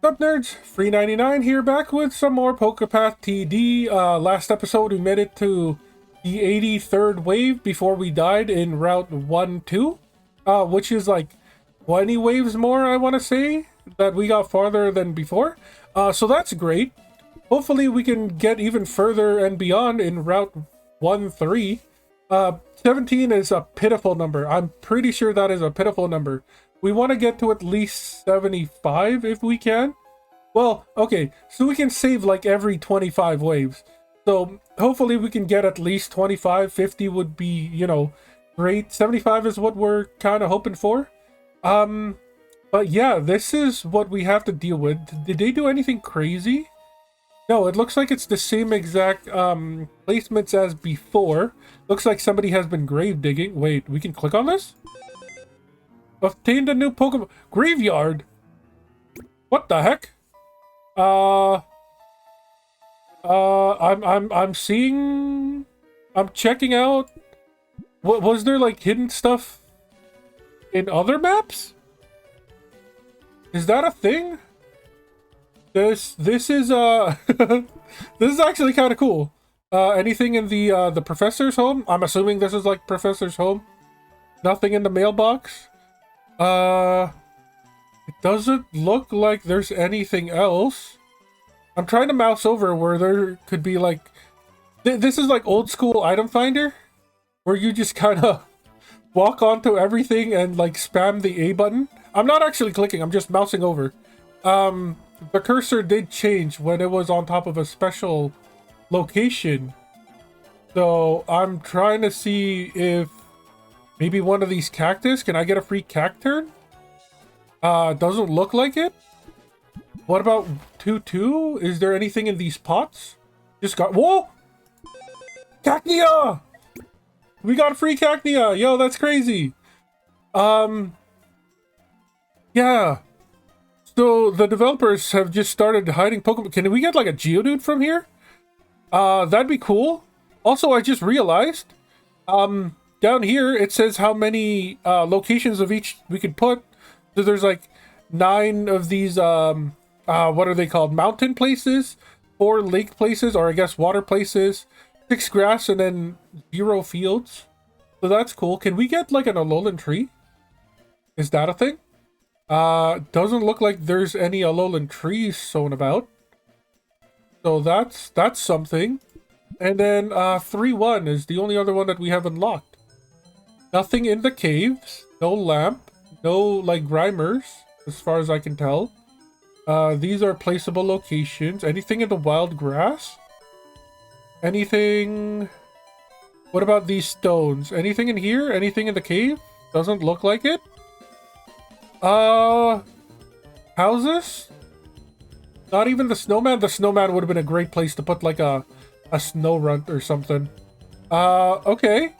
Sup Nerds, Free 99 here, back with some more Pokepath TD. Last episode we made it to the 83rd wave before we died in Route 1-2, which is like 20 waves more, I want to say, that we got farther than before. So that's great. Hopefully we can get even further and beyond in Route 1-3. 17 is a pitiful number. I'm pretty sure that is a pitiful number. We want to get to at least 75 if we can. Well, okay, so we can save like every 25 waves. So hopefully we can get at least 25. 50 would be, you know, great. 75 is what we're kind of hoping for. But yeah, this is what we have to deal with. Did they do anything crazy? No, it looks like it's the same exact placements as before. Looks like somebody has been grave digging. Wait, we can click on this? Obtained a new Pokemon graveyard. What the heck? I'm seeing. I'm checking out. What was there, like hidden stuff in other maps? Is that a thing? This is this is actually kind of cool. Anything in the professor's home? I'm assuming this is like professor's home. Nothing in the mailbox. It doesn't look like there's anything else. I'm trying to mouse over where there could be like... This is like old school item finder, where you just kind of walk onto everything and like spam the A button. I'm not actually clicking, I'm just mousing over. The cursor did change when it was on top of a special location. So I'm trying to see if maybe one of these cactus, can I get a free cacturn? Doesn't look like it. What about 2-2? Is there anything in these pots? Just got, whoa! Cacnea! We got a free Cacnea! Yo, that's crazy! Yeah. So the developers have just started hiding Pokemon. Can we get like a Geodude from here? That'd be cool. Also, I just realized, down here it says how many locations of each we could put. So there's like 9 of these what are they called, mountain places, 4 lake places, or I guess water places, 6 grass, and then 0 fields. So that's cool. Can we get like an Alolan tree? Is that a thing? Doesn't look like there's any Alolan trees sown about. So that's something. And then 3-1 is the only other one that we have unlocked. Nothing in the caves, no lamp, no like Grimers, as far as I can tell. These are placeable locations. Anything in the wild grass? Anything? What about these stones? Anything in here? Anything in the cave? Doesn't look like it. Houses? Not even the snowman? The snowman would have been a great place to put like a snow runt or something. Okay.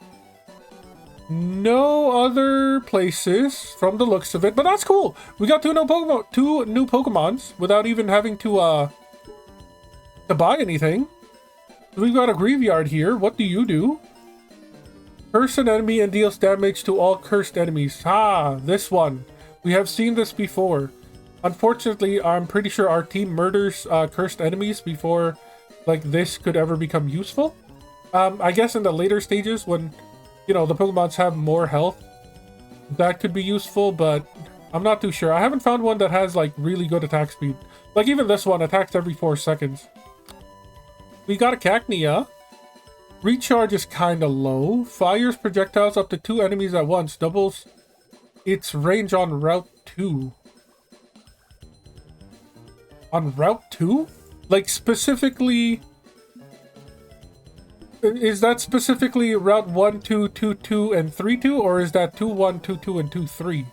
No other places from the looks of it, but that's cool. We got two new Pokemons without even having to buy anything. We've got a graveyard here. What do you do? Curse an enemy and deals damage to all cursed enemies. Ah, this one. We have seen this before. Unfortunately, I'm pretty sure our team murders cursed enemies before like this could ever become useful. I guess in the later stages when, you know, the Pokemons have more health, that could be useful, but I'm not too sure. I haven't found one that has like really good attack speed. Like even this one attacks every 4 seconds. We got a Cacnea. Recharge is kind of low. Fires projectiles up to 2 enemies at once. Doubles its range on Route 2. On Route 2? Like specifically... Is that specifically Route 1, 2, 2, 2, and 3, 2? Or is that 2, 1, 2, 2, and 2, 3?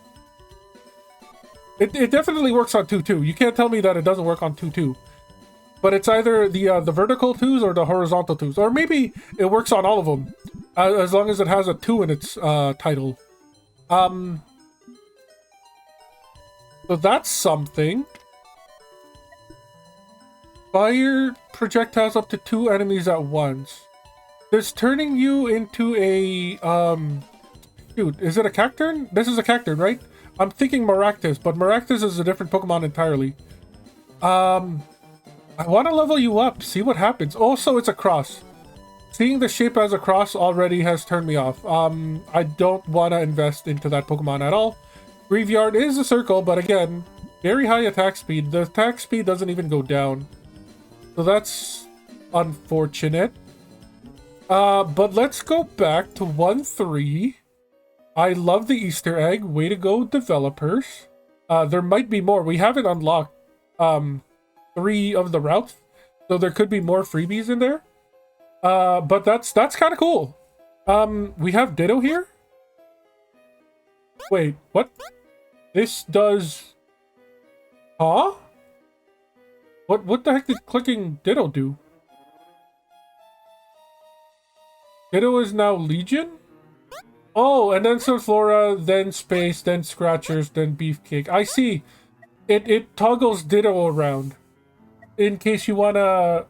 It definitely works on 2, 2. You can't tell me that it doesn't work on 2, 2. But it's either the vertical 2s or the horizontal 2s. Or maybe it works on all of them. As long as it has a 2 in its title. So that's something. Fire projectiles up to 2 enemies at once. This turning you into a, shoot, is it a Cacturn? This is a Cacturn, right? I'm thinking Maractus, but Maractus is a different Pokemon entirely. I want to level you up, see what happens. Also, it's a cross. Seeing the shape as a cross already has turned me off. I don't want to invest into that Pokemon at all. Graveyard is a circle, but again, very high attack speed. The attack speed doesn't even go down. So that's unfortunate. But let's go back to 1-3. I love the Easter egg. Way to go, developers. There might be more. We haven't unlocked 3 of the routes, so there could be more freebies in there. But that's kind of cool. We have Ditto here. Wait, what? This does... Huh? What the heck did clicking Ditto do? Ditto is now Legion? Oh, and then Sunflora, then Space, then Scratchers, then Beefcake. I see. It toggles Ditto around in case you want to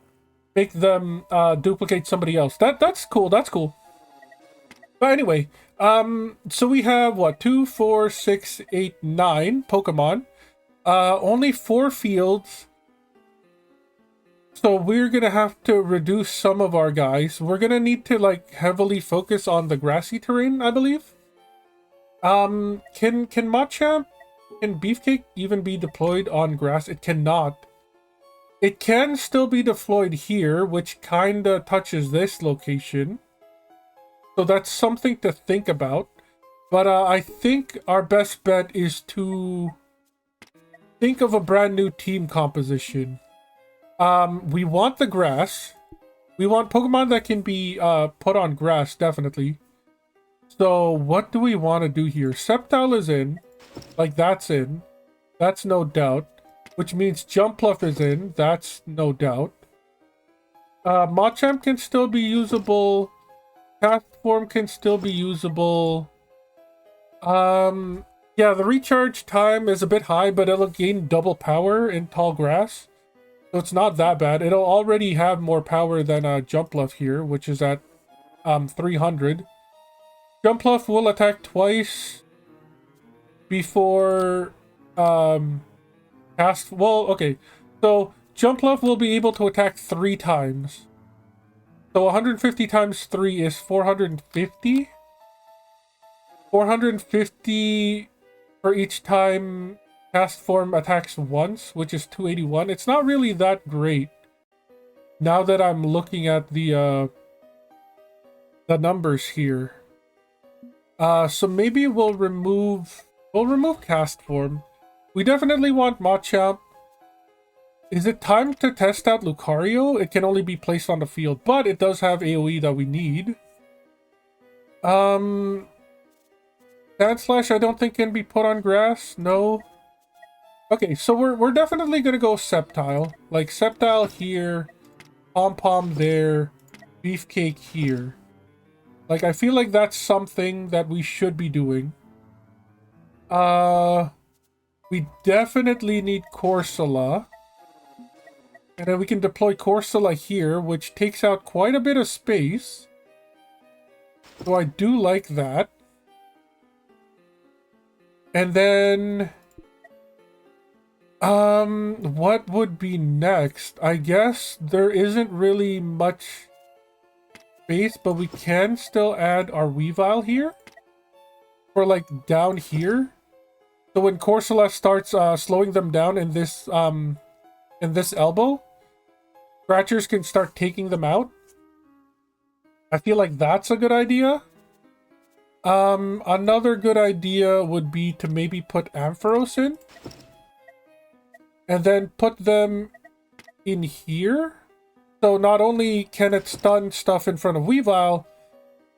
make them duplicate somebody else. That's cool. That's cool. But anyway, so we have what, 2, 4, 6, 8, 9 Pokemon. Only 4 fields. So we're gonna have to reduce some of our guys. We're gonna need to like heavily focus on the grassy terrain, I believe. Can Machamp and Beefcake even be deployed on grass? It cannot. It can still be deployed here, which kinda touches this location. So that's something to think about. But I think our best bet is to think of a brand new team composition. We want the grass. We want Pokemon that can be put on grass, definitely. So what do we want to do here? Sceptile is in. Like, that's in. That's no doubt. Which means Jumpluff is in. That's no doubt. Machamp can still be usable. Castform can still be usable. Yeah, the recharge time is a bit high, but it'll gain double power in tall grass. So it's not that bad. It'll already have more power than Jumpluff here, which is at 300. Jumpluff will attack twice before cast. Well, okay. So Jumpluff will be able to attack 3 times. So 150 times 3 is 450. 450 for each time Castform attacks once, which is 281. It's not really that great. Now that I'm looking at the numbers here. So maybe we'll remove Castform. We definitely want Machamp. Is it time to test out Lucario? It can only be placed on the field, but it does have AoE that we need. Sandslash I don't think can be put on grass. No. Okay, so we're definitely gonna go Sceptile. Like Sceptile here, Pom-Pom there, Beefcake here. Like, I feel like that's something that we should be doing. We definitely need Corsola. And then we can deploy Corsola here, which takes out quite a bit of space. So I do like that. And then... what would be next? I guess there isn't really much space, but we can still add our Weavile here. For like down here. So when Corsola starts slowing them down in this elbow, Scratchers can start taking them out. I feel like that's a good idea. Another good idea would be to maybe put Ampharos in. And then put them in here. So not only can it stun stuff in front of Weavile,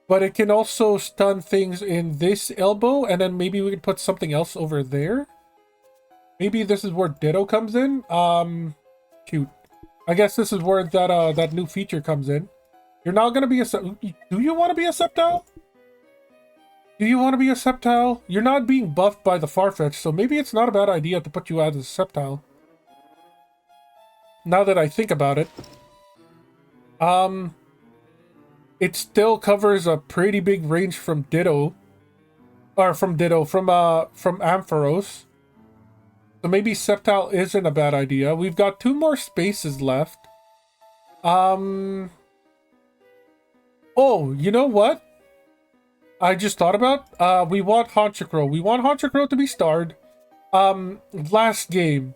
but it can also stun things in this elbow. And then maybe we can put something else over there. Maybe this is where Ditto comes in. Shoot. I guess this is where that new feature comes in. You're not going to be a... Do you want to be a Sceptile? Do you want to be a Sceptile? You're not being buffed by the Farfetch, so maybe it's not a bad idea to put you as a Sceptile. Now that I think about it. It still covers a pretty big range from Ditto. Or from Ampharos. So maybe Sceptile isn't a bad idea. We've got 2 more spaces left. Oh, you know what? I just thought about, we want Honchakrow. We want Honchakrow to be starred. Last game,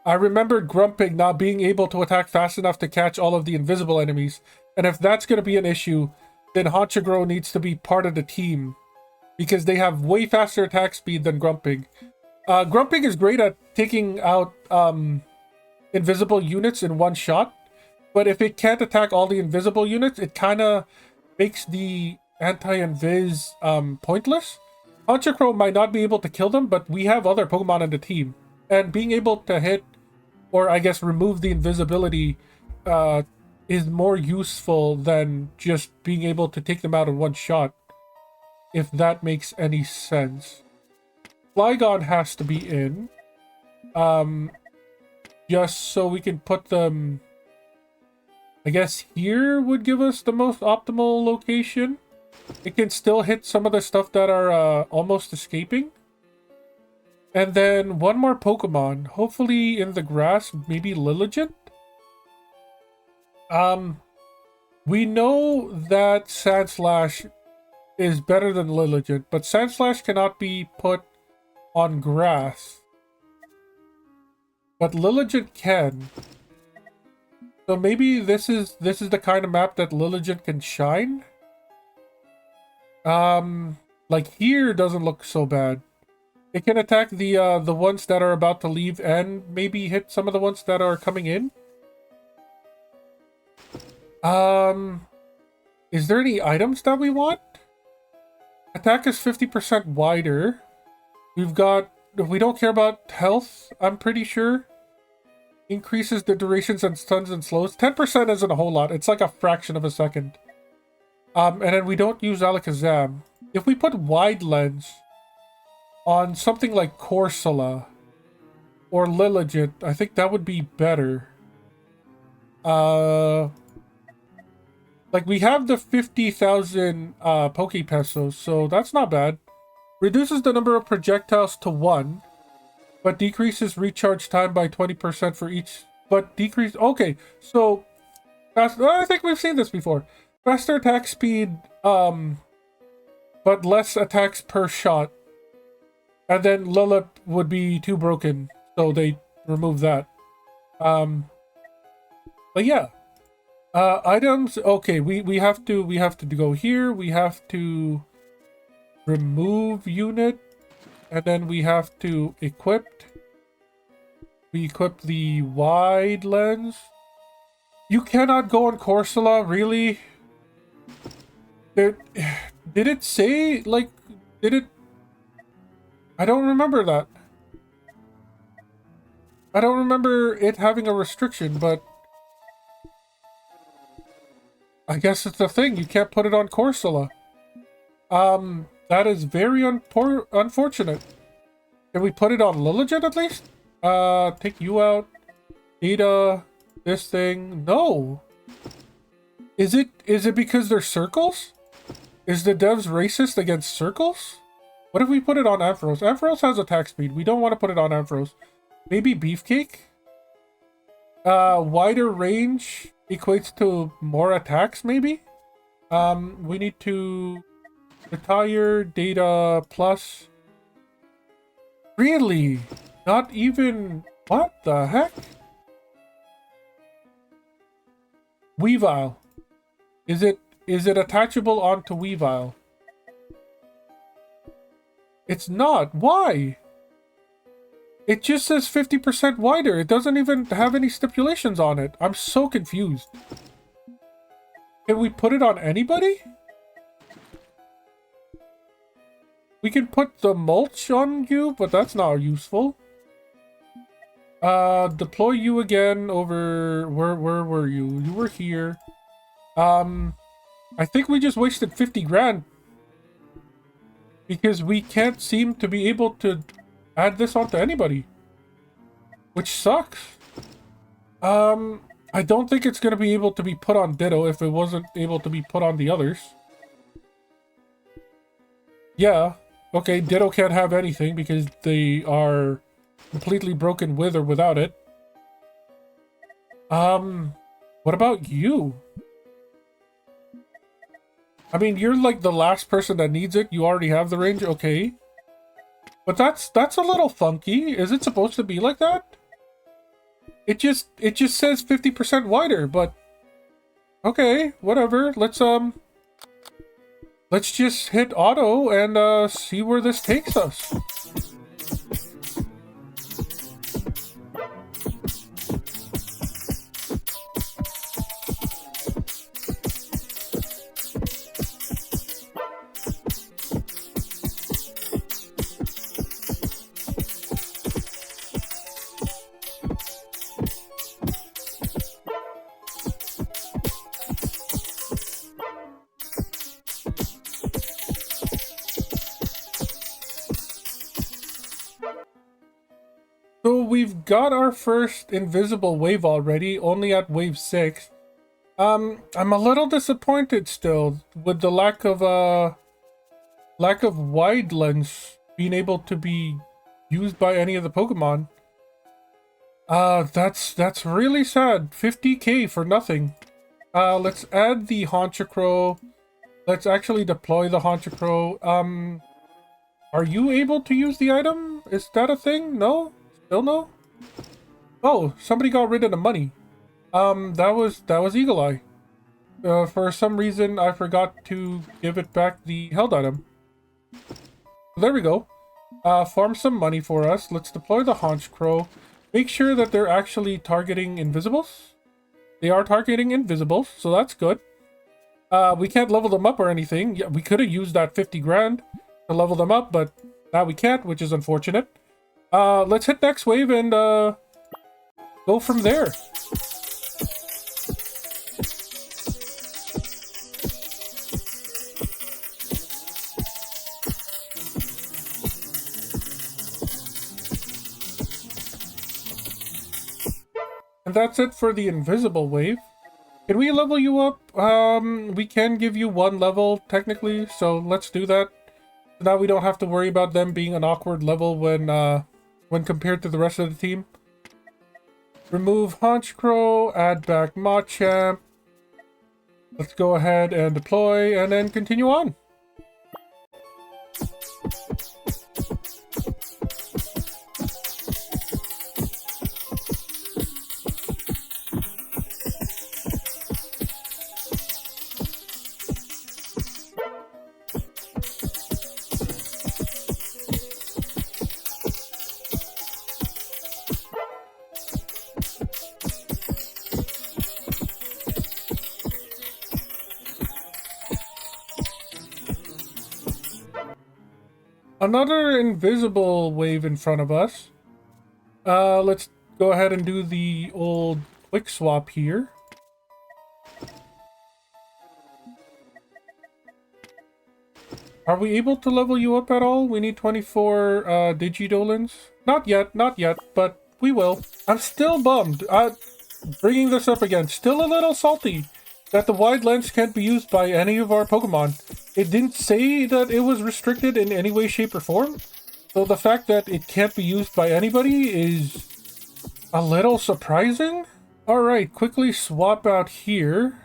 I remember Grumpig not being able to attack fast enough to catch all of the invisible enemies. And if that's going to be an issue, then Honchakrow needs to be part of the team. Because they have way faster attack speed than Grumpig. Grumpig is great at taking out invisible units in one shot. But if it can't attack all the invisible units, it kind of makes the anti-invis pointless. Honchakrow might not be able to kill them, but we have other Pokemon in the team. And being able to hit, or I guess remove the invisibility, is more useful than just being able to take them out in one shot. If that makes any sense. Flygon has to be in. Just so we can put them... I guess here would give us the most optimal location. It can still hit some of the stuff that are almost escaping. And then one more Pokemon. Hopefully in the grass, maybe Lilligant? We know that Sandslash is better than Lilligant, but Sandslash cannot be put on grass. But Lilligant can. So maybe this is the kind of map that Lilligant can shine. Like here doesn't look so bad. It can attack the ones that are about to leave and maybe hit some of the ones that are coming in. Is there any items that we want? Attack is 50% wider. We don't care about health, I'm pretty sure. Increases the durations and stuns and slows. 10% isn't a whole lot. It's like a fraction of a second. And then we don't use Alakazam. If we put Wide Lens on something like Corsola or Lilligant, I think that would be better. Like, we have the 50,000 Pokepesos, so that's not bad. Reduces the number of projectiles to 1, but decreases recharge time by 20% for each. Okay, so I think we've seen this before. Faster attack speed, but less attacks per shot. And then Lilip would be too broken, so they remove that. But yeah. Items, okay, we have to go here, we have to remove unit, and then we have to equip. We equip the Wide Lens. You cannot go on Corsola, really? Did it say, like, did it? I don't remember that. I don't remember it having a restriction, but I guess it's a thing. You can't put it on Corsola. That is very unfortunate. Can we put it on Lilligant at least? Take you out. Data. This thing. No. Is it because they're circles? Is the devs racist against circles? What if we put it on Ampharos? Ampharos has attack speed. We don't want to put it on Ampharos. Maybe Beefcake? Wider range equates to more attacks, maybe? We need to retire data plus. Really? Not even... What the heck? Weavile. Is it attachable onto Weavile? It's not. Why? It just says 50% wider. It doesn't even have any stipulations on it. I'm so confused. Can we put it on anybody? We can put the mulch on you, but that's not useful. Deploy you again over... Where were you? You were here. I think we just wasted 50 grand. Because we can't seem to be able to add this onto anybody. Which sucks. I don't think it's going to be able to be put on Ditto if it wasn't able to be put on the others. Yeah. Okay, Ditto can't have anything because they are completely broken with or without it. What about you? I mean, you're like the last person that needs it. You already have the range, okay. But that's a little funky. Is it supposed to be like that? It just says 50% wider, but okay, whatever. Let's just hit auto and see where this takes us. So we've got our first invisible wave already, only at wave 6. I'm a little disappointed still with the lack of wide lens being able to be used by any of the Pokemon. That's really sad. 50k for nothing. Let's add the Honchakrow. Let's actually deploy the Honchakrow. Are you able to use the item? Is that a thing? No? Still no? Oh, somebody got rid of the money. That was Eagle Eye. For some reason, I forgot to give it back the held item. There we go. Farm some money for us. Let's deploy the Honchkrow. Make sure that they're actually targeting invisibles. They are targeting invisibles, so that's good. We can't level them up or anything. Yeah, we could have used that 50 grand to level them up, but now we can't, which is unfortunate. Let's hit next wave and go from there. And that's it for the invisible wave. Can we level you up? We can give you 1 level technically, so let's do that. Now we don't have to worry about them being an awkward level when compared to the rest of the team. Remove Honchkrow, add back Machamp. Let's go ahead and deploy and then continue on. Another invisible wave in front of us. Let's go ahead and do the old quick swap here. Are we able to level you up at all? We need 24 Digidolins. Not yet, but we will. I'm still bummed. Bringing this up again, still a little salty that the wide lens can't be used by any of our Pokemon. It didn't say that it was restricted in any way, shape, or form. So the fact that it can't be used by anybody is a little surprising. Alright, quickly swap out here.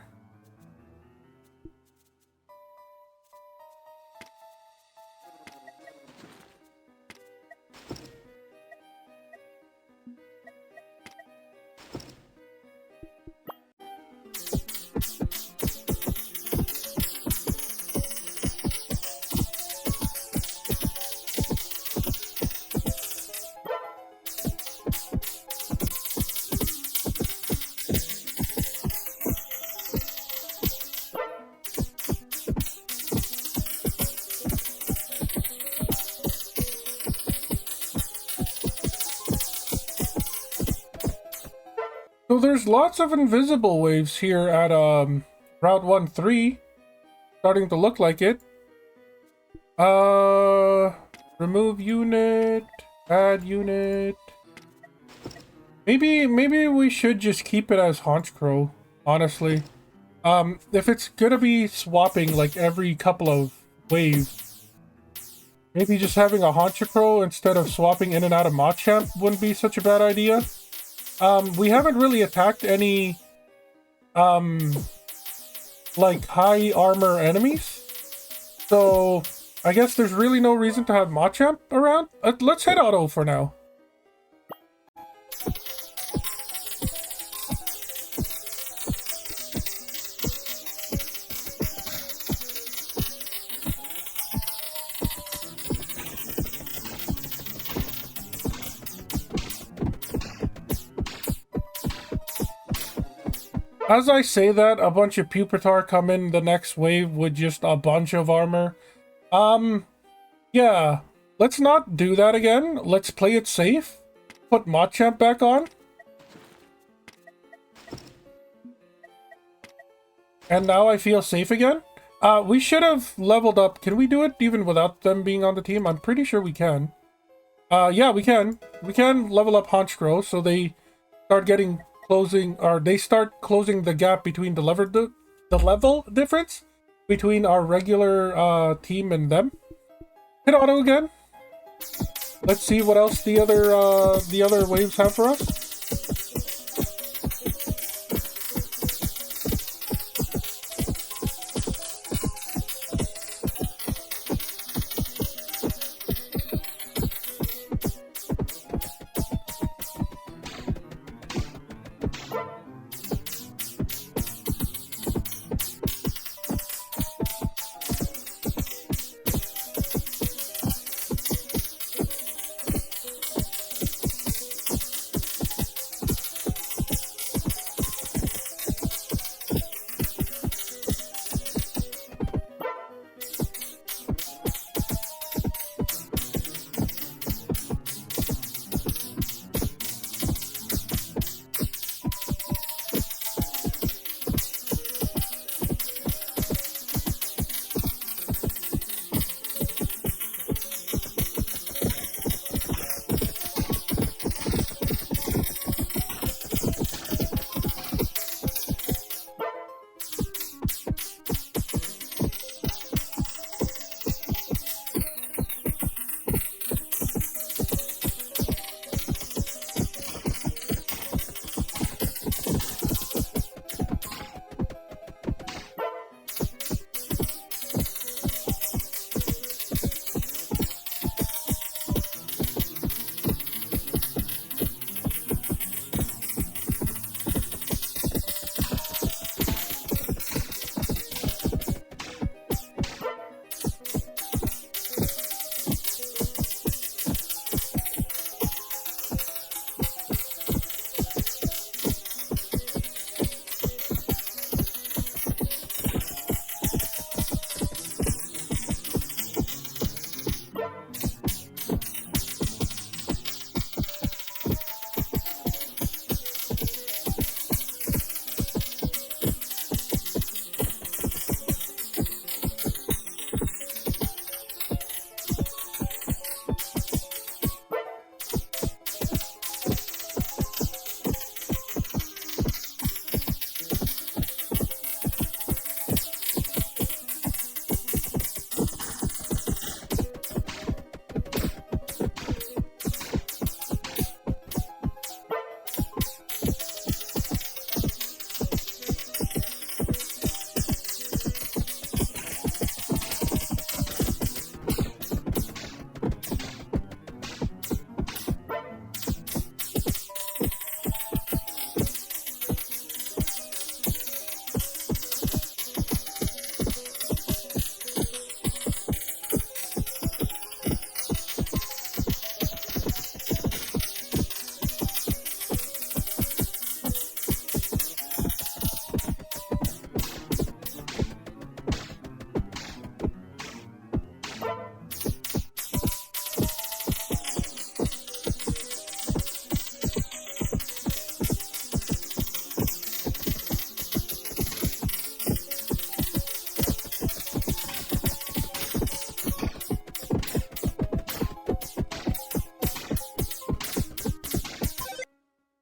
So there's lots of invisible waves here at Route 1-3. Starting to look like it. Remove unit, add unit. Maybe we should just keep it as Honchkrow, honestly. If it's gonna be swapping like every couple of waves, Maybe just having a Honchkrow instead of swapping in and out of Machamp wouldn't be such a bad idea. We haven't really attacked any, like, high armor enemies. So, I guess there's really no reason to have Machamp around. Let's hit auto for now. As I say that, a bunch of Pupitar come in the next wave with just a bunch of armor. Yeah. Let's not do that again. Let's play it safe. Put Machamp back on. And now I feel safe again. We should have leveled up. Can we do it even without them being on the team? I'm pretty sure we can. Yeah, we can. We can level up Honchkrow so they start getting they start closing the gap between the level difference between our regular team and them. Hit auto again. Let's see what else the other waves have for us.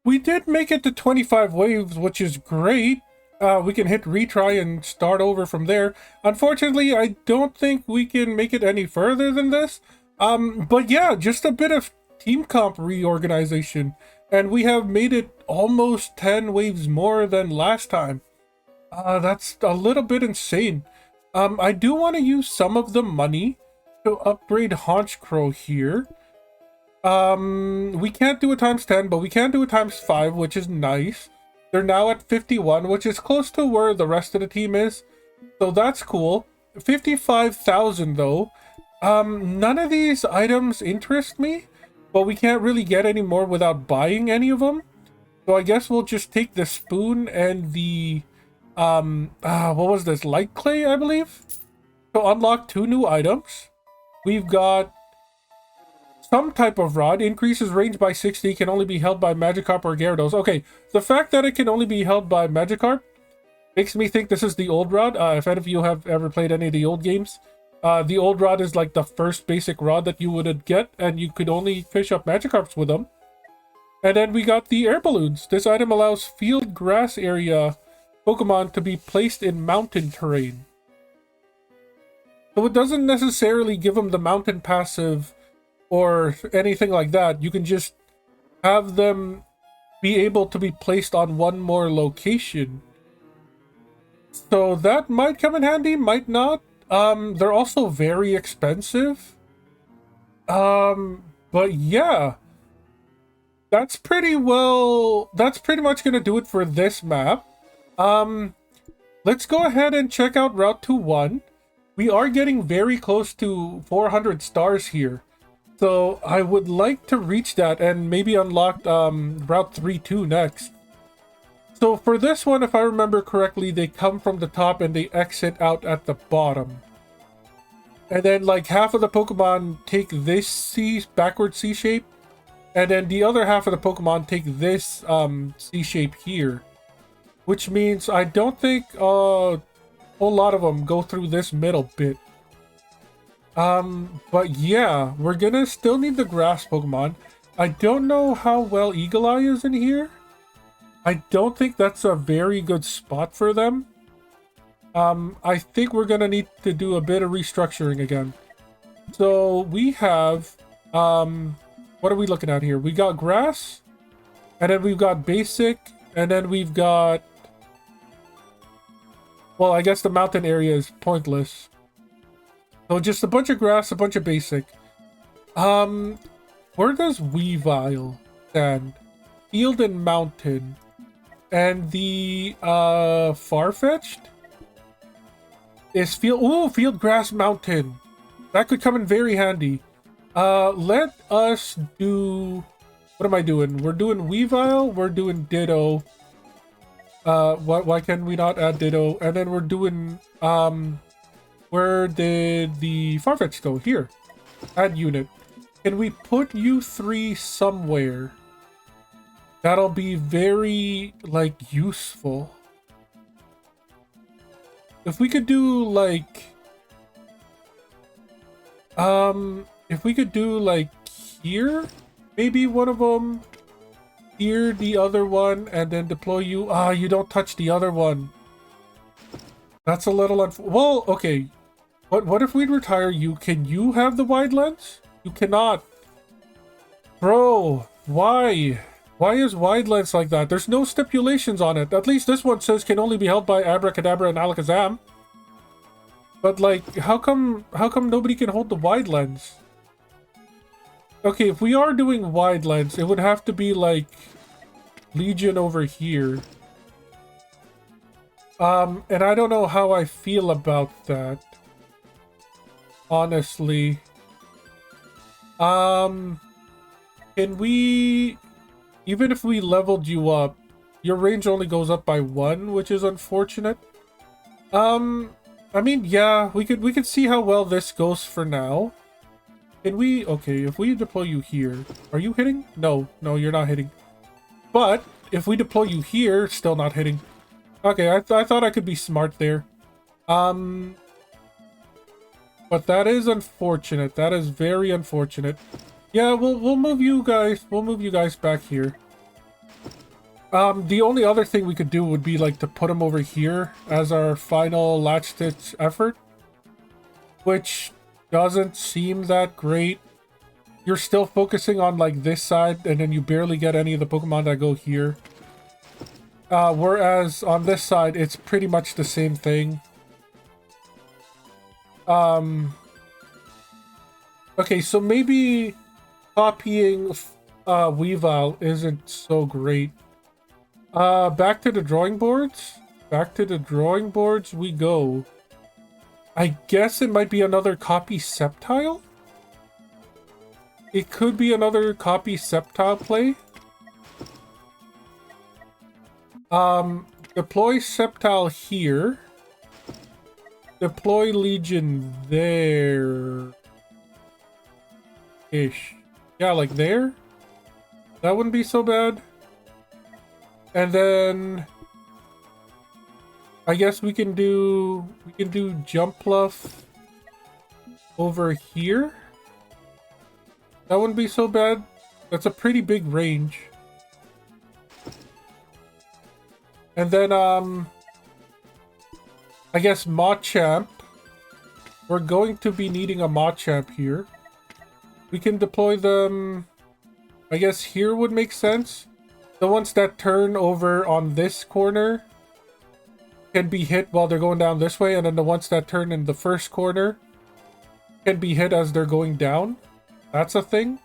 We did make it to 25 waves, which is great. we can hit retry and start over from there. Unfortunately, I don't think we can make it any further than this. But yeah, just a bit of team comp reorganization, and we have made it almost 10 waves more than last time. That's a little bit insane. I do want to use some of the money to upgrade Haunch Crow here. We can't do it times 10, but we can do it times 5, which is nice. They're now at 51, which is close to where the rest of the team is. So that's cool. 55,000 though. None of these items interest me, but we can't really get any more without buying any of them. So I guess we'll just take the spoon and the, what was this? Light clay, I believe? To unlock 2 new items. We've got some type of rod, increases range by 60, can only be held by Magikarp or Gyarados. Okay, the fact that it can only be held by Magikarp makes me think this is the old rod. If any of you have ever played any of the old games, the old rod is like the first basic rod that you would get, and you could only fish up Magikarps with them. And then we got the air balloons. This item allows field grass area Pokemon to be placed in mountain terrain. So it doesn't necessarily give them the mountain passive or anything like that. You can just have them be able to be placed on one more location. So that might come in handy, might not. They're also very expensive. But yeah, that's pretty much gonna do it for this map. Let's go ahead and check out Route 2-1. We are getting very close to 400 stars here. So I would like to reach that and maybe unlock Route 3-2 next. So for this one, if I remember correctly, they come from the top and they exit out at the bottom. And then like half of the Pokemon take this backward C shape, and then the other half of the Pokemon take this C shape here. Which means I don't think a whole lot of them go through this middle bit. But yeah, we're gonna still need the grass Pokemon. I don't know how well Eagle Eye is in here. I don't think that's a very good spot for them. I think we're gonna need to do a bit of restructuring again. So we have, what are we looking at here? We got grass, and then we've got basic, and then we've got, well, I guess the mountain area is pointless. So just a bunch of grass, a bunch of basic. Where does Weavile stand? Field and mountain. And the Farfetch'd is field. Ooh, field grass mountain. That could come in very handy. Let us do, what am I doing? We're doing Weavile, we're doing Ditto. Why can we not add Ditto? And then we're doing where did the Farfetch'd go? Here. Add unit. Can we put you 3 somewhere? That'll be very, like, useful. If we could do, like... if we could do, like, here? Maybe one of them. Here, the other one. And then deploy you. Ah, you don't touch the other one. That's a little well, okay. What if we retire you? Can you have the wide lens? You cannot. Bro, why? Why is wide lens like that? There's no stipulations on it. At least this one says can only be held by Abracadabra and Alakazam. But like, how come nobody can hold the wide lens? Okay, if we are doing wide lens, it would have to be like Legion over here. And I don't know how I feel about that. Honestly. Can we... Even if we leveled you up, your range only goes up by 1, which is unfortunate. I mean, yeah, we could see how well this goes for now. Can we... Okay, if we deploy you here... Are you hitting? No, you're not hitting. But, if we deploy you here, still not hitting. Okay, I thought I could be smart there. But that is unfortunate. That is very unfortunate. Yeah, we'll move you guys. We'll move you guys back here. The only other thing we could do would be like to put him over here as our final latch ditch effort, which doesn't seem that great. You're still focusing on like this side, and then you barely get any of the Pokemon that go here. Whereas on this side, it's pretty much the same thing. Okay, so maybe copying Weavile isn't so great. Back to the drawing boards. Back to the drawing boards we go. I guess it might be another copy Sceptile? It could be another copy Sceptile play. Deploy Sceptile here. Deploy Legion there. Ish. Yeah, like there. That wouldn't be so bad. And then I guess we can do Jump Bluff over here. That wouldn't be so bad. That's a pretty big range. And then I guess Machamp. We're going to be needing a Machamp here. We can deploy them, I guess here would make sense. The ones that turn over on this corner can be hit while they're going down this way, and then the ones that turn in the first corner can be hit as they're going down. That's a thing.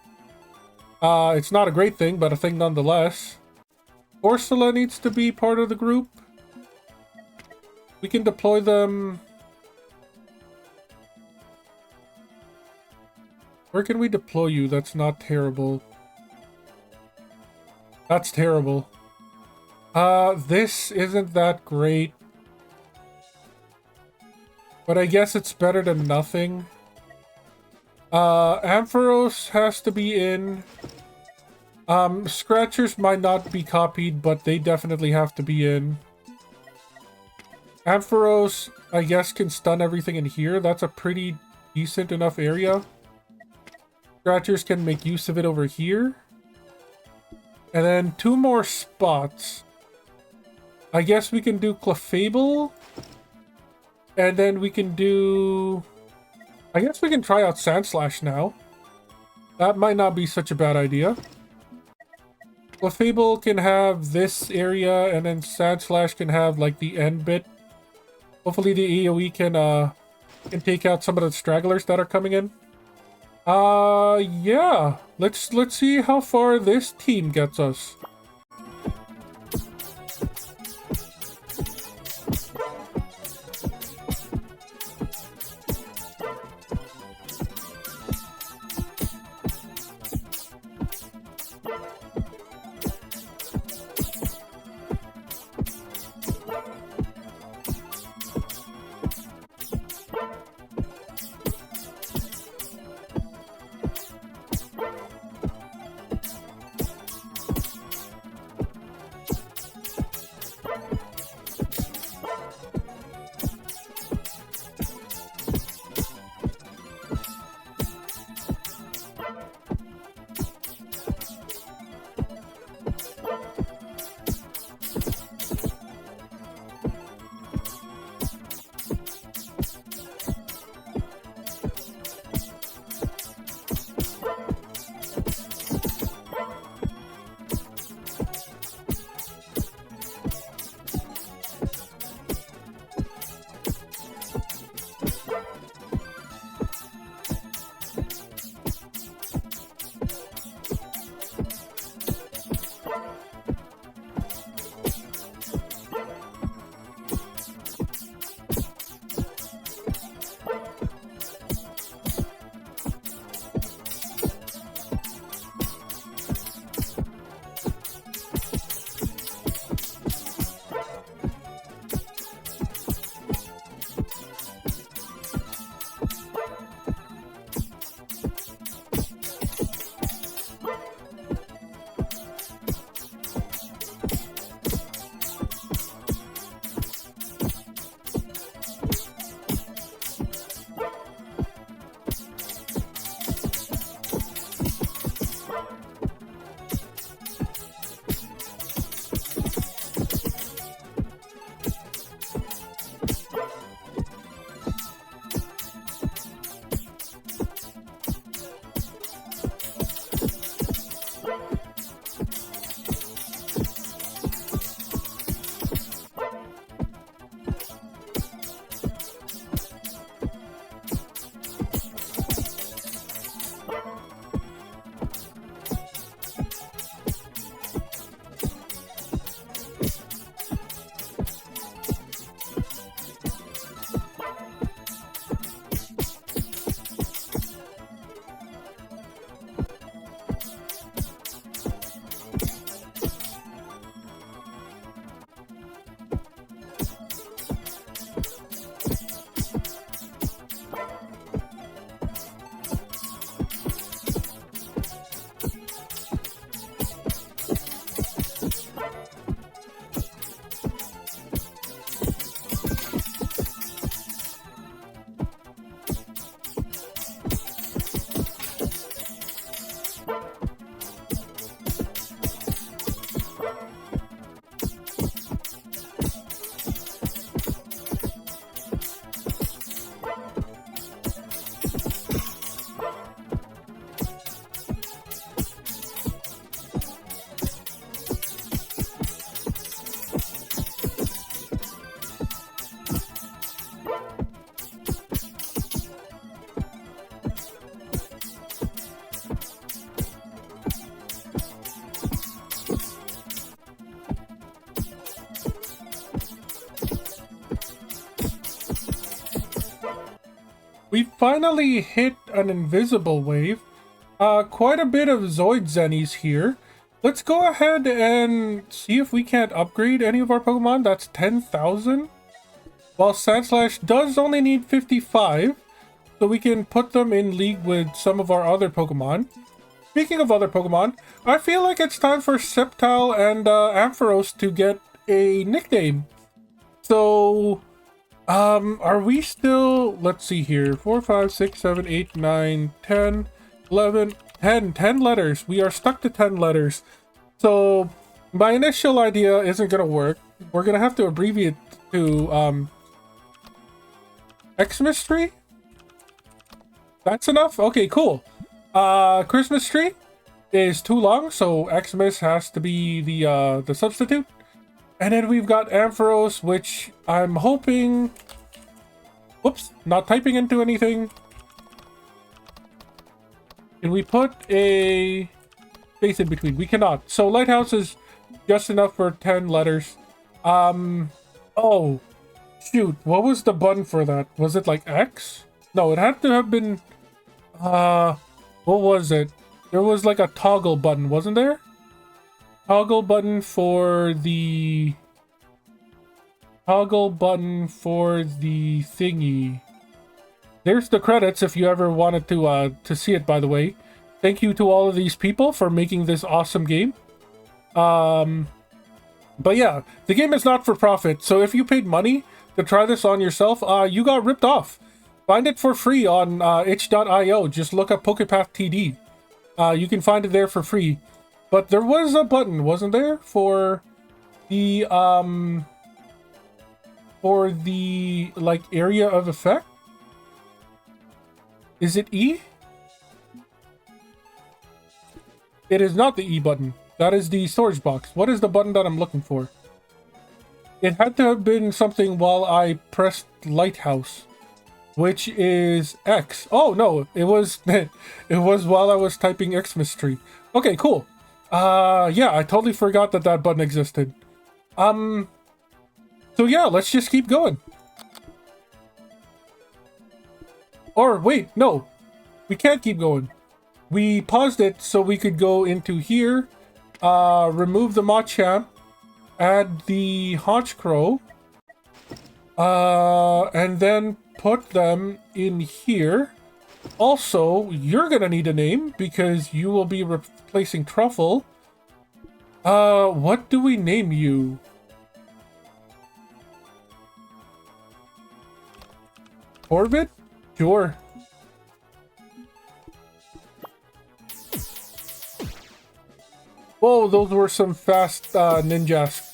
It's not a great thing, but a thing nonetheless. Ursula needs to be part of the group. We can deploy them. Where can we deploy you? That's not terrible. That's terrible. This isn't that great. But I guess it's better than nothing. Ampharos has to be in. Scratchers might not be copied, but they definitely have to be in. Ampharos, I guess, can stun everything in here. That's a pretty decent enough area. Scratchers can make use of it over here. And then 2 more spots. I guess we can do Clefable. And then we can do... I guess we can try out Sandslash now. That might not be such a bad idea. Clefable can have this area, and then Sandslash can have like the end bit. Hopefully the AoE can take out some of the stragglers that are coming in. Yeah. Let's see how far this team gets us. We finally hit an invisible wave. Quite a bit of Zoid Zennies here. Let's go ahead and see if we can't upgrade any of our Pokemon. That's 10,000. While Sandslash does only need 55. So we can put them in league with some of our other Pokemon. Speaking of other Pokemon, I feel like it's time for Sceptile and Ampharos to get a nickname. So, are we still, let's see here, 4, 5, 6, 7, 8, 9, 10, 11, 10 letters. We are stuck to 10 letters. So, my initial idea isn't going to work. We're going to have to abbreviate to, Xmas Tree? That's enough? Okay, cool. Christmas Tree is too long, so Xmas has to be the substitute. And then we've got Ampharos, which I'm hoping... Whoops, not typing into anything. Can we put a space in between? We cannot. So Lighthouse is just enough for 10 letters. Oh, shoot. What was the button for that? Was it like X? No, it had to have been... what was it? There was like a toggle button, wasn't there? Toggle button for the thingy. There's the credits if you ever wanted to see it, by the way. Thank you to all of these people for making this awesome game. But yeah, the game is not for profit, so if you paid money to try this on yourself, you got ripped off. Find it for free on itch.io. Just look up Pokepath TD. You can find it there for free. But there was a button, wasn't there, for the like area of effect? Is it E? It is not the E button. That is the storage box. What is the button that I'm looking for? It had to have been something while I pressed Lighthouse, which is X. Oh no, it was it was while I was typing Xmas Tree. Okay, cool. Yeah, I totally forgot that that button existed. So yeah, let's just keep going. Or wait, no, we can't keep going. We paused it so we could go into here, remove the Machamp, add the Honchkrow, and then put them in here. Also, you're gonna need a name because you will be replacing Truffle. What do we name you? Orbit? Sure. Whoa, those were some fast ninjas.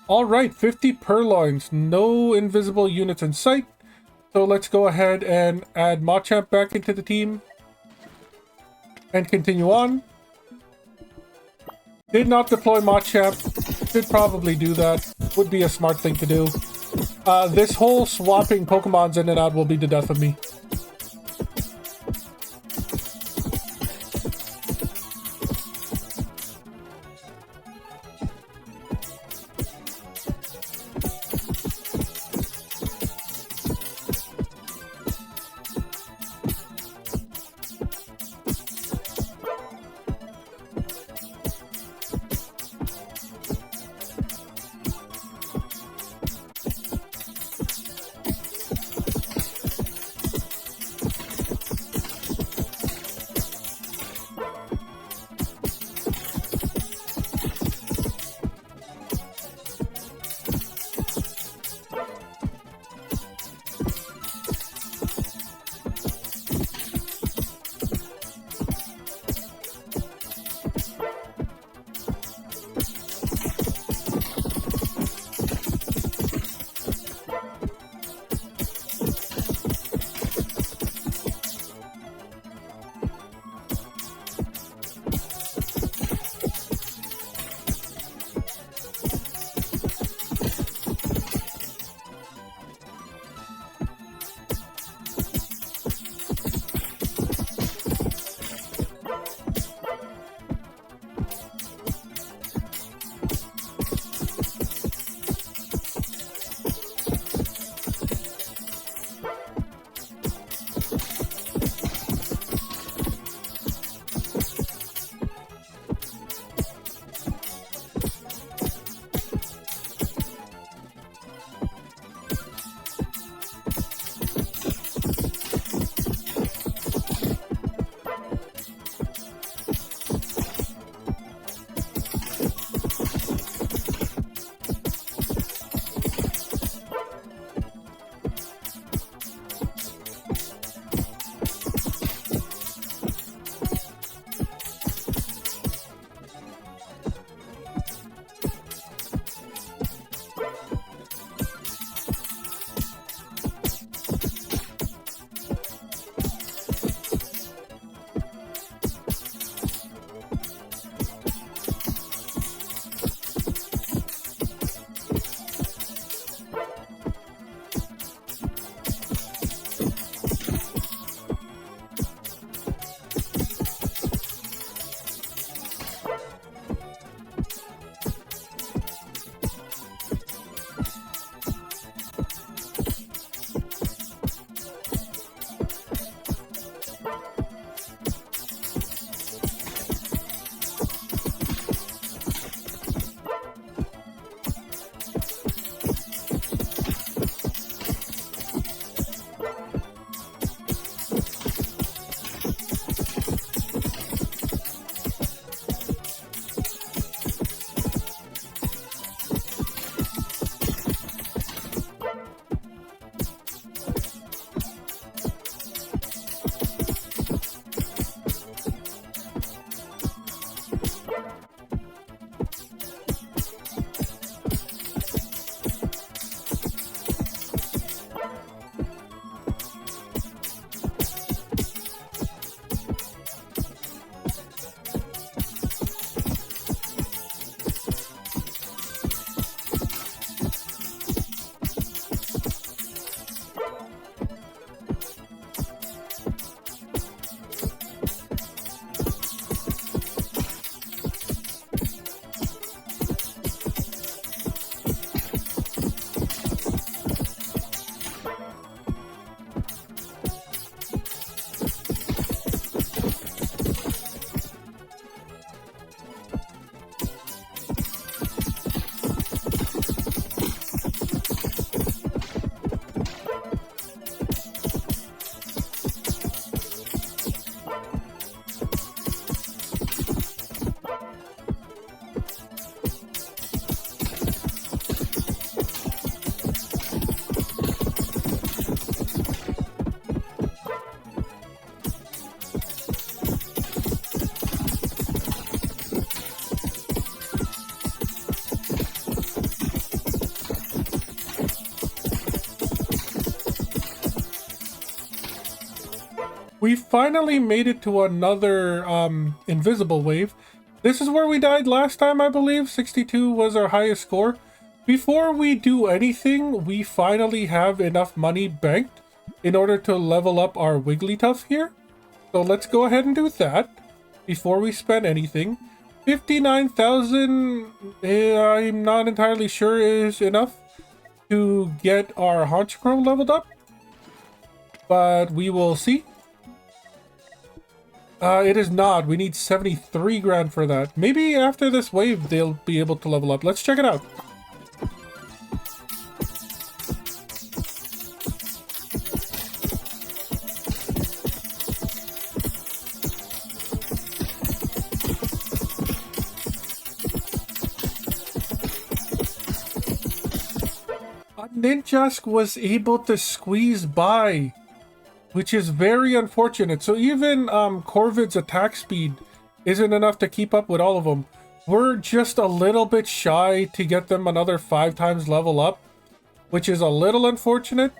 Alright, 50 purloins. No invisible units in sight. So let's go ahead and add Machamp back into the team. And continue on. Did not deploy Machamp. Should probably do that. Would be a smart thing to do. This whole swapping Pokemons in and out will be the death of me. we finally made it to another invisible wave. This is where we died last time, I believe. 62 was our highest score. Before we do anything, we finally have enough money banked in order to level up our Wigglytuff here. So let's go ahead and do that before we spend anything. 59,000, I'm not entirely sure is enough to get our Honchkrow leveled up, but we will see. It is not. We need 73 grand for that. Maybe after this wave, they'll be able to level up. Let's check it out. Ninjask was able to squeeze by, which is very unfortunate. So even Corvid's attack speed isn't enough to keep up with all of them. We're just a little bit shy to get them another 5 times level up, which is a little unfortunate.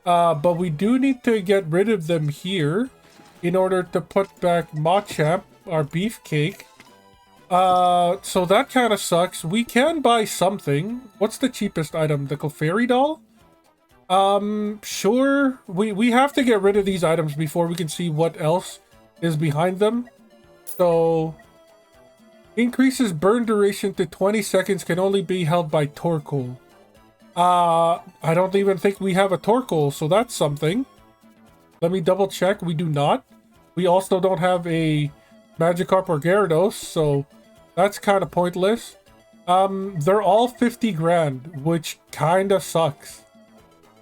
But we do need to get rid of them here in order to put back Machamp, our beefcake. So that kind of sucks. We can buy something. What's the cheapest item? The Clefairy doll? Sure. We have to get rid of these items before we can see what else is behind them. So, increases burn duration to 20 seconds, can only be held by Torkoal. I don't even think we have a Torkoal, so that's something. Let me double check. We do not. We also don't have a Magikarp or Gyarados, so that's kind of pointless. They're all 50 grand, which kind of sucks.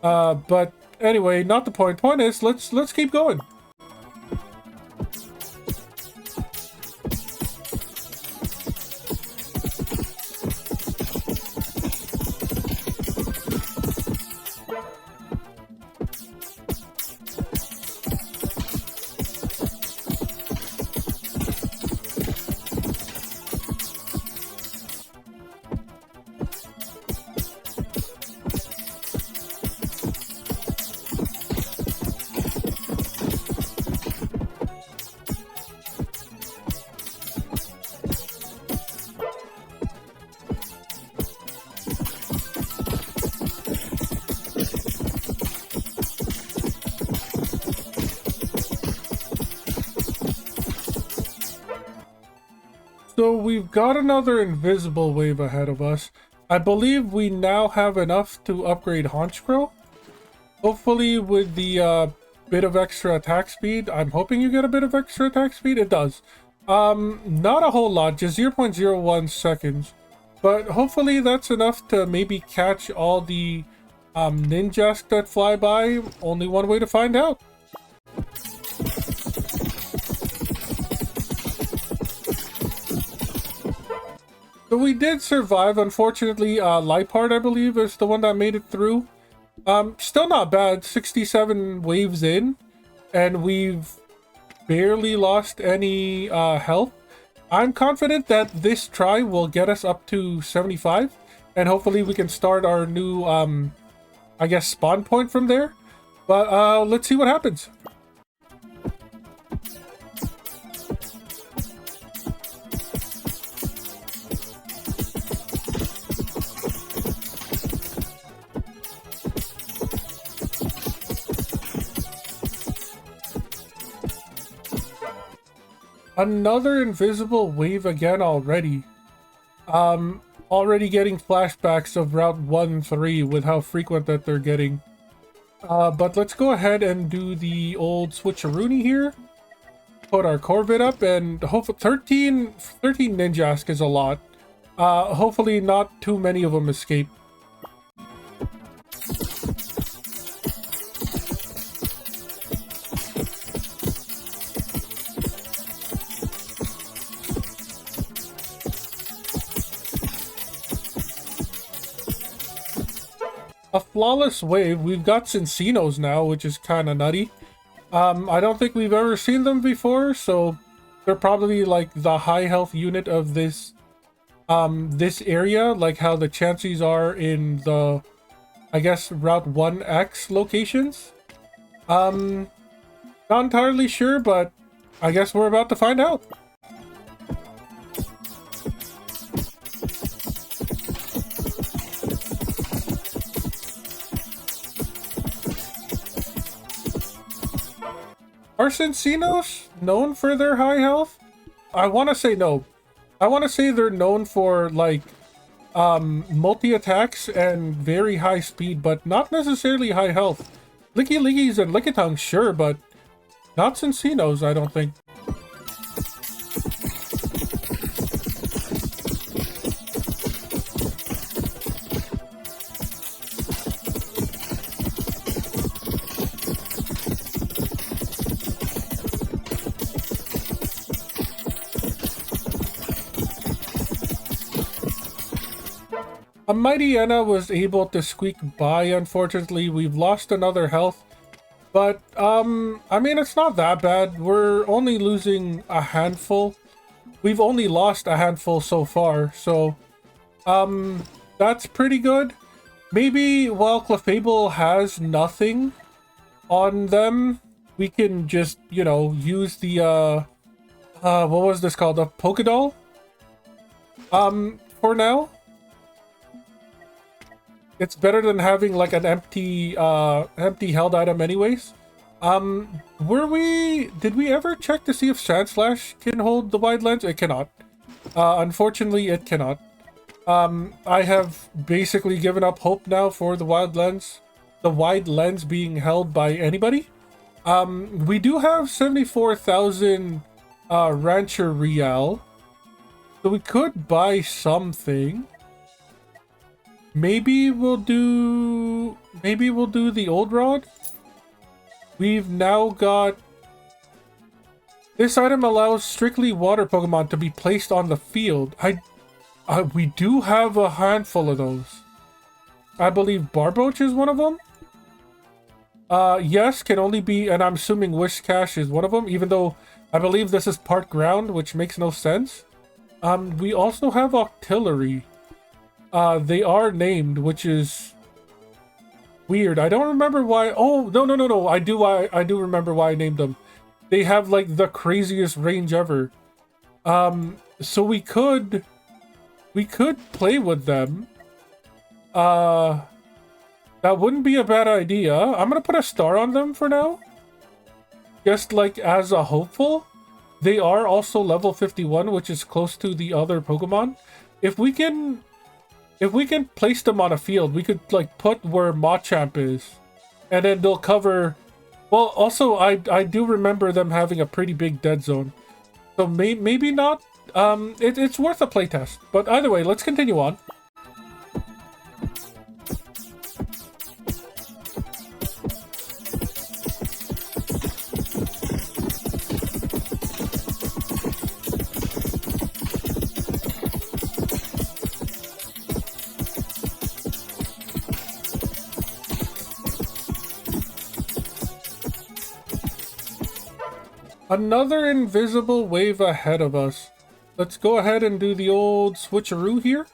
But anyway, not the point. Point is, let's keep going. So we've got another invisible wave ahead of us. I believe we now have enough to upgrade Honchkrow. Hopefully with the bit of extra attack speed. I'm hoping you get a bit of extra attack speed. It does. Not a whole lot, just 0.01 seconds. But hopefully that's enough to maybe catch all the Ninjask that fly by. Only one way to find out. So we did survive. Unfortunately, Liepard, I believe, is the one that made it through. Still not bad. 67 waves in, and we've barely lost any health. I'm confident that this try will get us up to 75, and hopefully we can start our new, I guess, spawn point from there. But let's see what happens. Another invisible wave again already. Already getting flashbacks of Route 1-3 with how frequent that they're getting. But let's go ahead and do the old switcheroony here. Put our Corvid up and hopefully 13 Ninjask is a lot. Hopefully not too many of them escape. A flawless wave. We've got Cincenos now, which is kind of nutty. I don't think we've ever seen them before, so they're probably like the high health unit of this this area, like how the Chanseys are in the, I guess, Route 1X locations. Not Not entirely sure, but I guess we're about to find out. Are Cincenos known for their high health? I want to say no. I want to say they're known for, like, multi-attacks and very high speed, but not necessarily high health. Licky Lickies and Lickitongues, sure, but not Cincenos, I don't think. A Mightyena was able to squeak by, unfortunately. We've lost another health. But, I mean, it's not that bad. We're only losing a handful. We've only lost a handful so far, so, that's pretty good. Maybe while Clefable has nothing on them, we can just, you know, use the, what was this called? A Pokédoll? For now. It's better than having like an empty held item anyways. Did we ever check to see if Sandslash can hold the wide lens? It cannot. Unfortunately, it cannot. I have basically given up hope now for the wide lens being held by anybody. We do have 74,000 Rancher Real, so we could buy something. Maybe we'll do the old rod. We've now got this item allows strictly water Pokemon to be placed on the field. We do have a handful of those. I believe Barboach is one of them. Yes, can only be, and I'm assuming Whiscash is one of them, even though I believe this is part ground, which makes no sense. We also have Octillery. They are named, which is weird. I don't remember why. Oh, no. I do remember why I named them. They have like the craziest range ever. So we could play with them. That wouldn't be a bad idea. I'm gonna put a star on them for now. Just like as a hopeful. They are also level 51, which is close to the other Pokemon. If we can place them on a field, we could like put where Machamp is, and then they'll cover. Well, also I do remember them having a pretty big dead zone, so maybe not. It's worth a playtest. But either way, let's continue on. Another invisible wave ahead of us. Let's go ahead and do the old switcheroo here.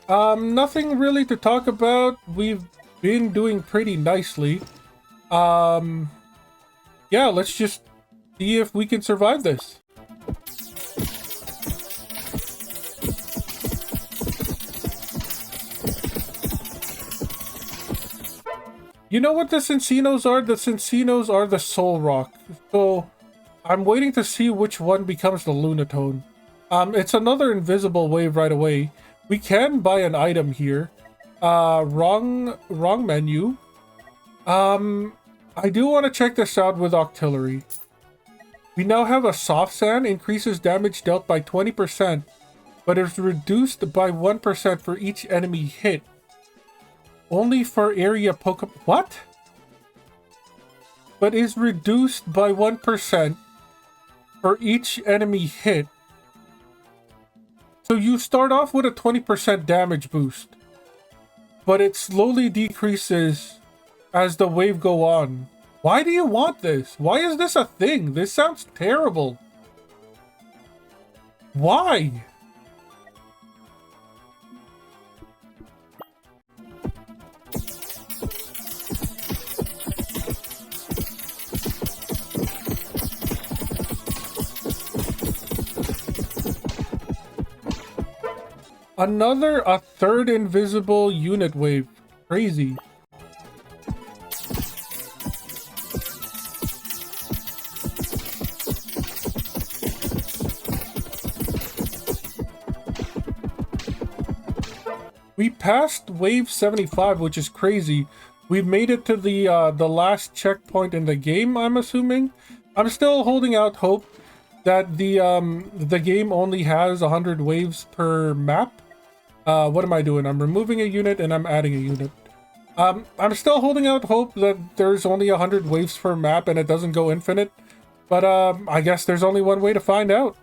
Nothing really to talk about. We've been doing pretty nicely. Yeah, let's just see if we can survive this. You know what the Cincenos are? The Cincenos are the Soul Rock. So I'm waiting to see which one becomes the Lunatone. It's another invisible wave right away. We can buy an item here. Wrong menu. I do want to check this out with Octillery. We now have a Soft Sand, increases damage dealt by 20%, but is reduced by 1% for each enemy hit. Only for area Pokemon. What? But is reduced by 1% for each enemy hit. So you start off with a 20% damage boost, but it slowly decreases as the wave go on. Why do you want this? Why is this a thing? This sounds terrible. Why? A third invisible unit wave. Crazy. We passed wave 75, which is crazy. We've made it to the last checkpoint in the game, I'm assuming. I'm still holding out hope that the game only has 100 waves per map. What am I doing? I'm removing a unit and I'm adding a unit. I'm still holding out hope that there's only 100 waves per map and it doesn't go infinite. But I guess there's only one way to find out.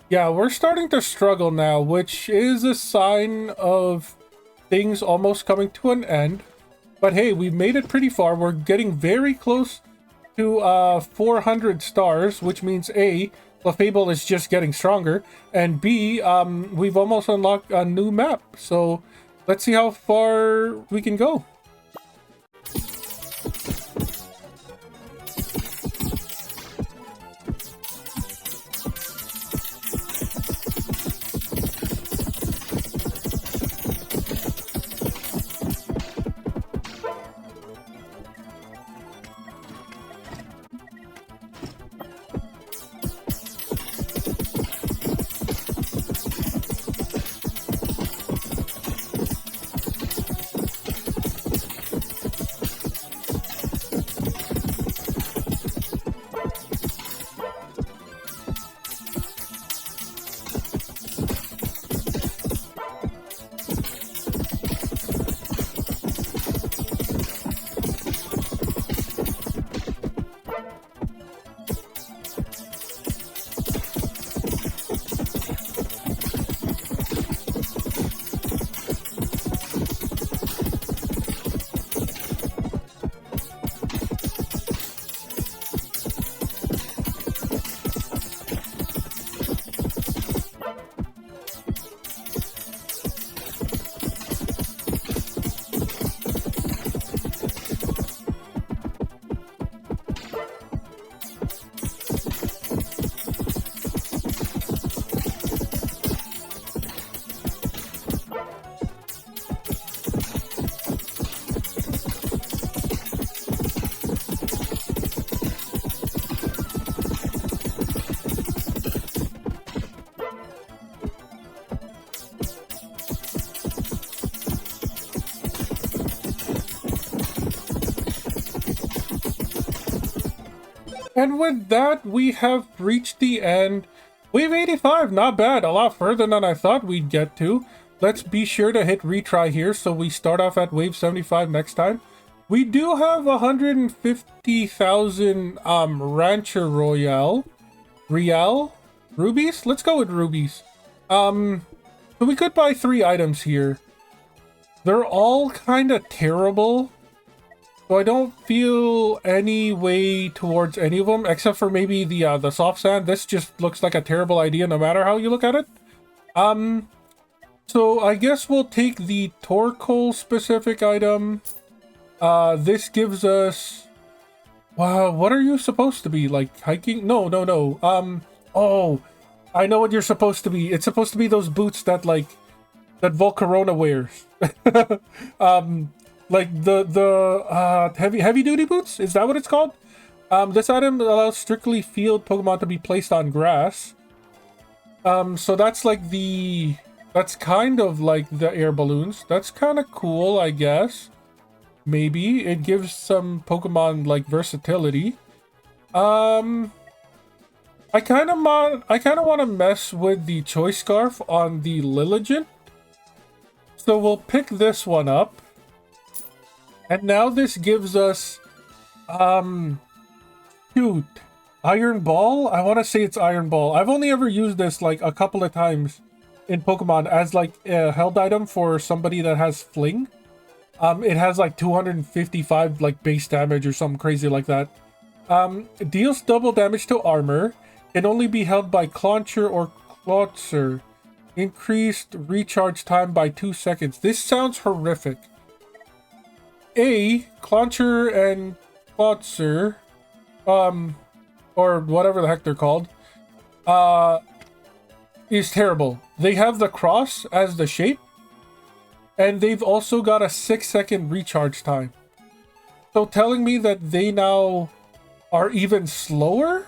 Yeah, we're starting to struggle now, which is a sign of things almost coming to an end. But hey, we've made it pretty far. We're getting very close to 400 stars, which means A, Clickables is just getting stronger, and B, we've almost unlocked a new map. So let's see how far we can go. And with that, we have reached the end. Wave 85, not bad. A lot further than I thought we'd get to. Let's be sure to hit retry here so we start off at wave 75 next time. We do have 150,000 Rancher Royale. Real? Rubies? Let's go with rubies. So we could buy 3 items here. They're all kind of terrible. So I don't feel any way towards any of them, except for maybe the soft sand. This just looks like a terrible idea no matter how you look at it. So I guess we'll take the Torkoal specific item. This gives us... Wow, what are you supposed to be? Like hiking? No. Oh, I know what you're supposed to be. It's supposed to be those boots that that Volcarona wears. Like the heavy duty boots? Is that what it's called? This item allows strictly field Pokemon to be placed on grass. So that's like that's kind of like the air balloons. That's kind of cool, I guess. Maybe it gives some Pokemon like versatility. I kind of want to mess with the Choice Scarf on the Lilligant. So we'll pick this one up. And now this gives us, shoot, Iron Ball? I want to say it's Iron Ball. I've only ever used this like a couple of times in Pokemon as like a held item for somebody that has Fling. It has like 255 like base damage or something crazy like that. It deals double damage to armor. Can only be held by Clauncher or Klotzer. Increased recharge time by 2 seconds. This sounds horrific. Clauncher and Klotzer, or whatever the heck they're called, is terrible. They have the cross as the shape, and they've also got a 6-second recharge time. So telling me that they now are even slower?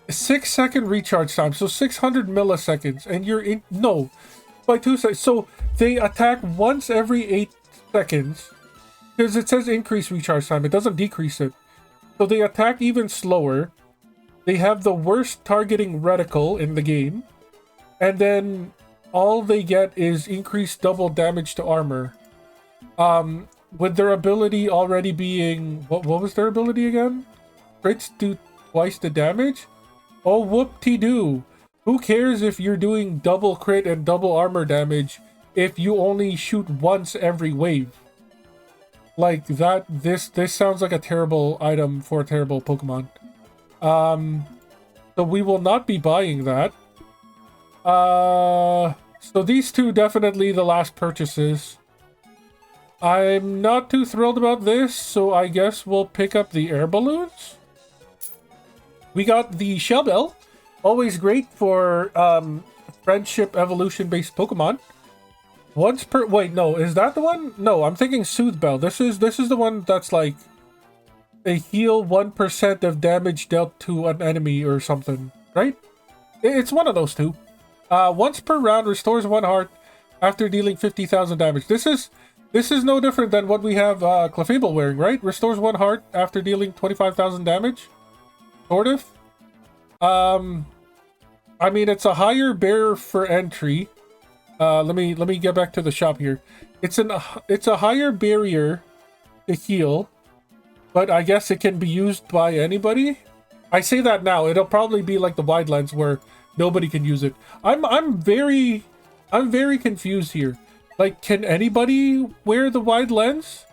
6-second recharge time, so 600 milliseconds, and you're in... No, by 2 seconds. So they attack once every 8 seconds, because it says increase recharge time. It doesn't decrease it. So they attack even slower. They have the worst targeting reticle in the game. And then all they get is increased double damage to armor. With their ability already being... What was their ability again? Crits do twice the damage? Oh, whoop-de-doo. Who cares if you're doing double crit and double armor damage if you only shoot once every wave? Like that, this sounds like a terrible item for a terrible Pokemon. So we will not be buying that. So these two definitely the last purchases. I'm not too thrilled about this, so I guess we'll pick up the air balloons. We got the Shell Bell, always great for friendship evolution based Pokemon. Once per... Wait, no, is that the one? No, I'm thinking Soothe Bell. This is the one that's like a heal 1% of damage dealt to an enemy or something, right? It's one of those two. Once per round restores 1 heart after dealing 50,000 damage. This is no different than what we have Clefable wearing, right? Restores 1 heart after dealing 25,000 damage. Sort of. I mean, it's a higher barrier for entry. Let me get back to the shop here. It's a higher barrier to heal, but I guess it can be used by anybody. I say that now. It'll probably be like the wide lens where nobody can use it. I'm very confused here. Like, can anybody wear the wide lens?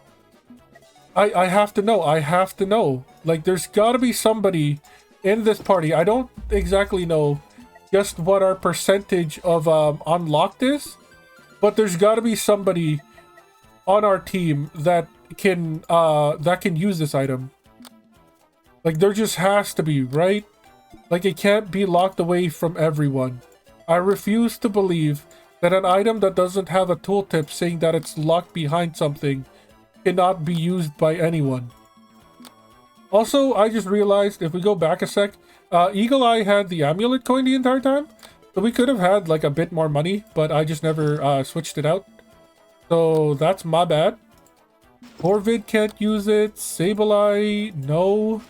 I have to know. I have to know. Like, there's got to be somebody in this party. I don't exactly know just what our percentage of unlocked is, but there's got to be somebody on our team that can use this item. Like, there just has to be, right? Like, it can't be locked away from everyone. I refuse to believe that an item that doesn't have a tooltip saying that it's locked behind something cannot be used by anyone. Also, I just realized, if we go back a sec, Eagle Eye had the amulet coin the entire time, so we could have had like a bit more money, but I just never switched it out. So that's my bad. Corvid can't use it. Sableye, no.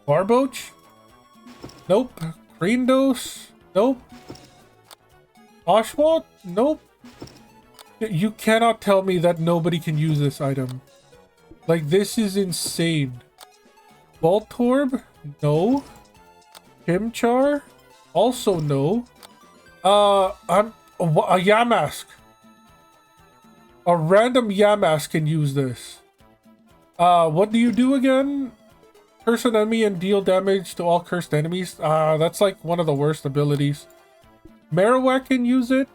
Barboach? Nope. Krandos? Nope. Oshawott? Nope. You cannot tell me that nobody can use this item. Like, this is insane. Voltorb? No. Chimchar? Also no. A Yamask. A random Yamask can use this. What do you do again? Curse an enemy and deal damage to all cursed enemies. That's like one of the worst abilities. Marowak can use it.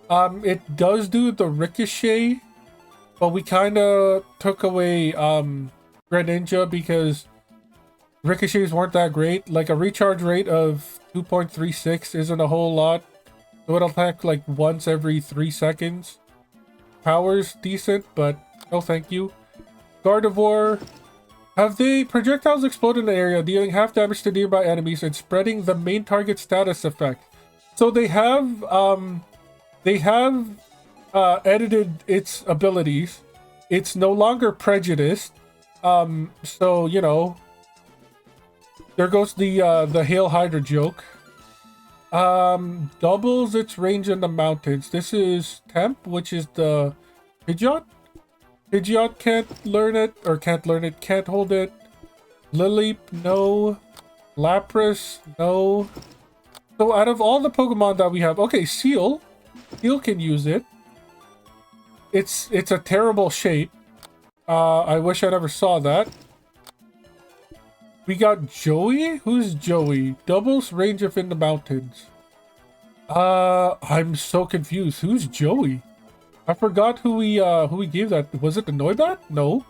It does do the ricochet, but we kind of took away Greninja because ricochets weren't that great. Like, a recharge rate of 2.36 isn't a whole lot, so it'll attack like once every 3 seconds. Power's decent, but no thank you. Gardevoir. Have the projectiles explode in the area, dealing half damage to nearby enemies and spreading the main target status effect. So they have edited its abilities. It's no longer prejudiced. So, you know, there goes the Hail Hydra joke. Doubles its range in the mountains. This is Temp, which is the Pidgeot. Pidgeot can't learn it, can't hold it. Lileep, no. Lapras, no. So out of all the Pokemon that we have, okay, Seal can use it. It's a terrible shape. I wish I never saw that. We got Joey? Who's Joey? Doubles range of in the mountains. I'm so confused. Who's Joey? I forgot who we gave that. Was it the Noibat? No.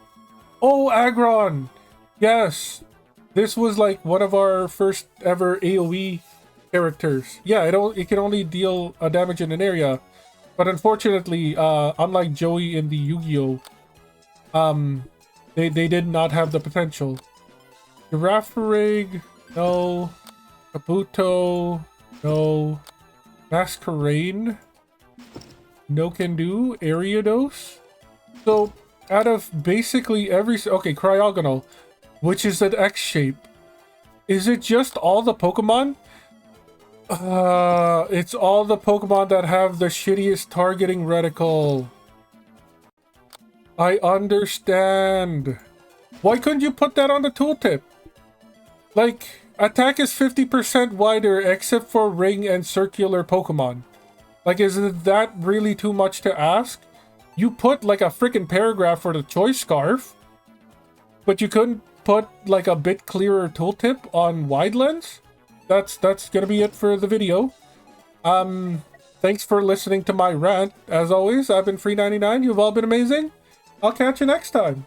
Oh, Aggron! Yes. This was like one of our first ever AoE characters. Yeah, it can only deal damage in an area. But unfortunately, unlike Joey in the Yu-Gi-Oh! They did not have the potential. Girafarig, no. Kabuto, no. Masquerain, no can do. Ariados. So, out of basically every... Okay, Cryogonal, which is an X shape. Is it just all the Pokemon? It's all the Pokemon that have the shittiest targeting reticle. I understand. Why couldn't you put that on the tooltip? Like, attack is 50% wider except for ring and circular Pokemon. Like, is it that really too much to ask? You put like a freaking paragraph for the Choice Scarf, but you couldn't put like a bit clearer tooltip on wide lens? That's gonna be it for the video. Thanks for listening to my rant. As always, I've been Free99. You've all been amazing. I'll catch you next time.